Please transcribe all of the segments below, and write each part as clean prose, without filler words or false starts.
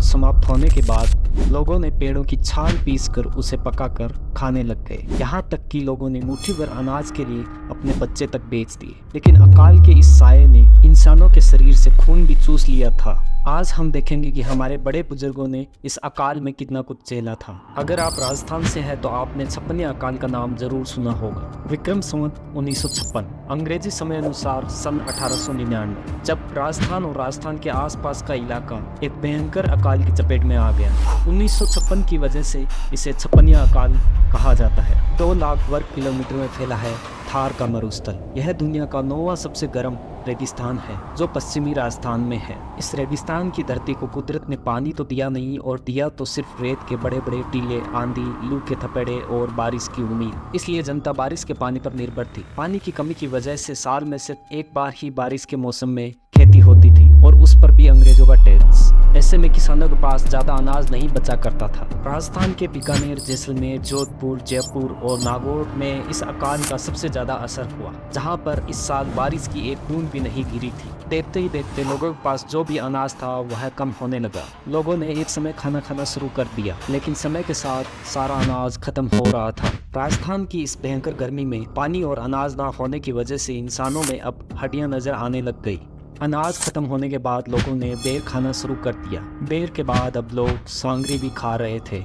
समाप्त होने के बाद लोगों ने पेड़ों की छाल पीसकर उसे पकाकर खाने लग गए। यहाँ तक कि लोगों ने मुट्ठी भर अनाज के लिए अपने बच्चे तक बेच दिए। लेकिन अकाल के इस साये ने इंसानों के शरीर से खून भी चूस लिया था। आज हम देखेंगे कि हमारे बड़े बुजुर्गों ने इस अकाल में कितना कुछ झेला था। अगर आप राजस्थान से हैं तो आपने छप्पन अकाल का नाम जरूर सुना होगा। विक्रम संवत 1956, अंग्रेजी समय अनुसार सन 1899, जब राजस्थान और राजस्थान के आसपास का इलाका एक भयंकर अकाल की चपेट में आ गया। 1956 की वजह से इसे छप्पनिया अकाल कहा जाता है। 2 लाख वर्ग किलोमीटर में फैला है थार का मरुस्थल। यह दुनिया का 9वां सबसे गर्म रेगिस्तान है जो पश्चिमी राजस्थान में है। इस रेगिस्तान की धरती को कुदरत ने पानी तो दिया नहीं, और दिया तो सिर्फ रेत के बड़े बड़े टीले, आंधी, लू के थपेड़े और बारिश की उम्मीद। इसलिए जनता बारिश के पानी पर निर्भर थी। पानी की कमी की वजह से साल में सिर्फ एक बार ही बारिश के मौसम में खेती होती थी, और उस पर भी अंग्रेजों का टैक्स। ऐसे में किसानों के पास ज्यादा अनाज नहीं बचा करता था। राजस्थान के बीकानेर, जैसलमेर, जोधपुर, जयपुर और नागौर में इस अकाल का सबसे ज्यादा असर हुआ, जहां पर इस साल बारिश की एक बूंद भी नहीं गिरी थी। देखते ही देखते लोगों के पास जो भी अनाज था वह कम होने लगा। लोगों ने एक समय खाना खाना शुरू कर दिया, लेकिन समय के साथ सारा अनाज खत्म हो रहा था। राजस्थान की इस भयंकर गर्मी में पानी और अनाज ना होने की वजह से इंसानों में अब हड्डियां नजर आने लग गई। अनाज खत्म होने के बाद लोगों ने बेर खाना शुरू कर दिया। बेर के बाद अब लोग सांगरी भी खा रहे थे।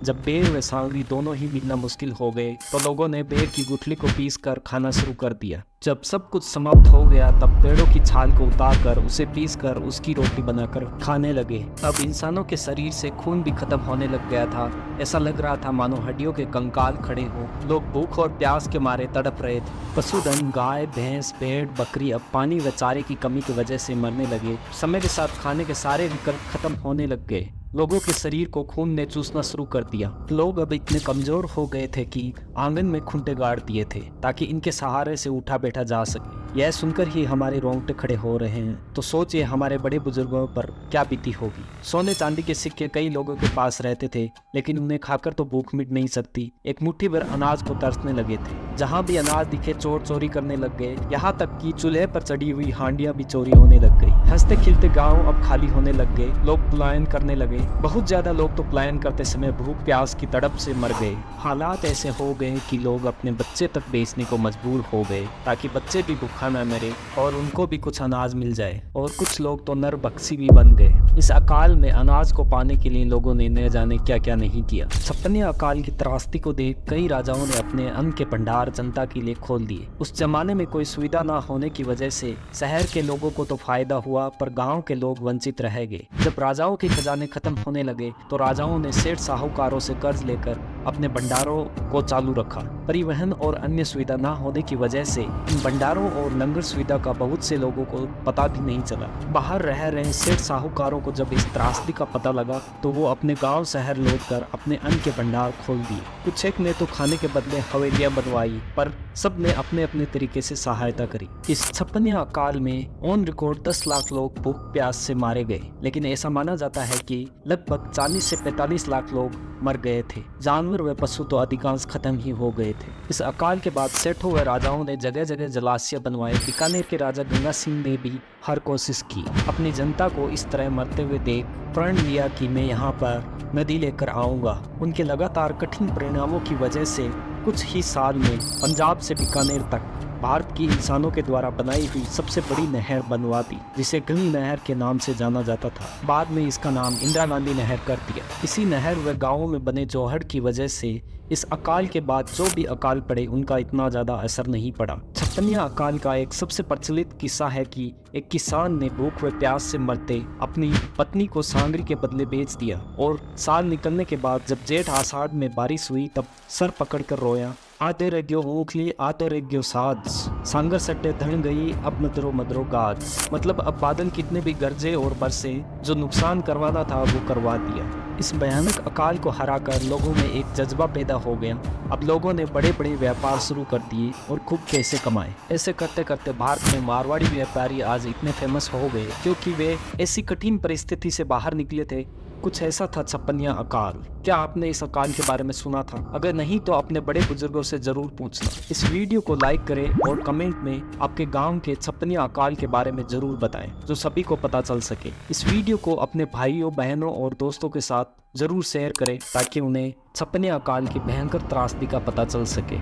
जब बेर व सांगरी दोनों ही मिलना मुश्किल हो गए तो लोगों ने बेर की गुठली को पीस कर खाना शुरू कर दिया। जब सब कुछ समाप्त हो गया तब पेड़ों की छाल को उतार कर उसे पीस कर उसकी रोटी बनाकर खाने लगे। अब इंसानों के शरीर से खून भी खत्म होने लग गया था। ऐसा लग रहा था मानो हड्डियों के कंकाल खड़े हों। लोग भूख और प्यास के मारे तड़प रहे थे। पशुधन, गाय, भैंस, भेड़, बकरी अब पानी व चारे की कमी की वजह से मरने लगे। समय के साथ खाने के सारे विकल्प खत्म होने लग गए। लोगों के शरीर को खून ने चूसना शुरू कर दिया। लोग अब इतने कमजोर हो गए थे कि आंगन में खूंटे गाड़ दिए थे ताकि इनके सहारे से उठा बैठा जा सके। यह सुनकर ही हमारे रोंगटे खड़े हो रहे हैं। तो सोचिए हमारे बड़े बुजुर्गों पर क्या बीती होगी। सोने चांदी के सिक्के कई लोगों के पास रहते थे, लेकिन उन्हें खाकर तो भूख मिट नहीं सकती। एक मुट्ठी भर अनाज को तरसने लगे थे। जहाँ भी अनाज दिखे चोर चोरी करने लग गए। यहाँ तक कि चूल्हे पर चढ़ी हुई हांडियां भी चोरी होने लग गई। हंसते खिलते गांव अब खाली होने लग गए। लोग पलायन करने लगे। बहुत ज्यादा लोग तो पलायन करते समय भूख प्यास की तड़प से मर गए। हालात ऐसे हो गए कि लोग अपने बच्चे तक बेचने को मजबूर हो गए ताकि बच्चे भी भूखा न मरे और उनको भी कुछ अनाज मिल जाए। और कुछ लोग तो नरभक्षी भी बन गए। इस अकाल में अनाज को पाने के लिए लोगों ने न जाने क्या क्या नहीं किया। छप्पन अकाल की त्रासदी को देख कई राजाओं ने अपने अन्न के भंडार जनता के लिए खोल दिए। उस जमाने में कोई सुविधा न होने की वजह से शहर के लोगों को तो फायदा हुआ, पर गाँव के लोग वंचित रह गए। जब राजाओं के खजाने खत्म होने लगे तो राजाओं ने सेठ साहूकारों से कर्ज लेकर अपने भंडारों को चालू रखा। परिवहन और अन्य सुविधा न होने की वजह से इन भंडारों और लंगर सुविधा का बहुत से लोगों को पता भी नहीं चला। बाहर रह रहे सेठ साहूकारों को जब इस त्रासदी का पता लगा तो वो अपने गांव शहर लौटकर अपने अन्न के भंडार खोल दिए। कुछ एक ने तो खाने के बदले हवेलियां बनवाई, पर सब ने अपने अपने तरीके से सहायता करी। इस छप्पनिया अकाल में ऑन रिकॉर्ड 10 लाख लोग भूख प्यास से मारे गए, लेकिन ऐसा माना जाता है कि लगभग 40 से 45 लाख लोग मर गए थे। जानवर व पशु तो अधिकांश खत्म ही हो गए थे। इस अकाल के बाद सेठों व राजाओं ने जगह जगह जलाशय बनवाए। बीकानेर के राजा गंगा सिंह ने भी हर कोशिश की। अपनी जनता को इस तरह मरते हुए देख प्रण लिया कि मैं यहाँ पर नदी लेकर आऊँगा। उनके लगातार कठिन परिणामों की वजह से कुछ ही साल में पंजाब से बीकानेर तक भारत की इंसानों के द्वारा बनाई हुई सबसे बड़ी नहर बनवा दी, जिसे गंगा नहर के नाम से जाना जाता था। बाद में इसका नाम इंदिरा गांधी नहर कर दिया। इसी नहर व गांवों में बने जोहड़ की वजह से इस अकाल के बाद जो भी अकाल पड़े उनका इतना ज्यादा असर नहीं पड़ा। छप्पनिया अकाल का एक सबसे प्रचलित किस्सा है कि एक किसान ने भूख व प्यास से मरते अपनी पत्नी को सांगरी के बदले बेच दिया, और साल निकलने के बाद जब जेठ आषाढ़ में बारिश हुई तब सर पकड़कर रोया। आते रेग्यो ऊखली आते रेग्यो साज, सांगर सट्टे धन गई अब मदरो मदरो गाज। मतलब अब बादल कितने भी गरजे और बरसे, जो नुकसान करवाना था वो करवा दिया। इस भयानक अकाल को हराकर लोगों में एक जज्बा पैदा हो गया। अब लोगों ने बड़े बड़े व्यापार शुरू कर दिए और खूब पैसे कमाए। ऐसे करते करते भारत में मारवाड़ी व्यापारी आज इतने फेमस हो गए क्योंकि वे ऐसी कठिन परिस्थिति से बाहर निकले थे कुछ ऐसा था छप्पनिया अकाल। क्या आपने इस अकाल के बारे में सुना था? अगर नहीं तो अपने बड़े बुजुर्गों से जरूर पूछना। इस वीडियो को लाइक करें और कमेंट में आपके गांव के छप्पनिया अकाल के बारे में जरूर बताएं, जो सभी को पता चल सके। इस वीडियो को अपने भाइयों, बहनों और दोस्तों के साथ जरूर शेयर करें ताकि उन्हें छप्पनिया अकाल की भयंकर त्रासदी का पता चल सके।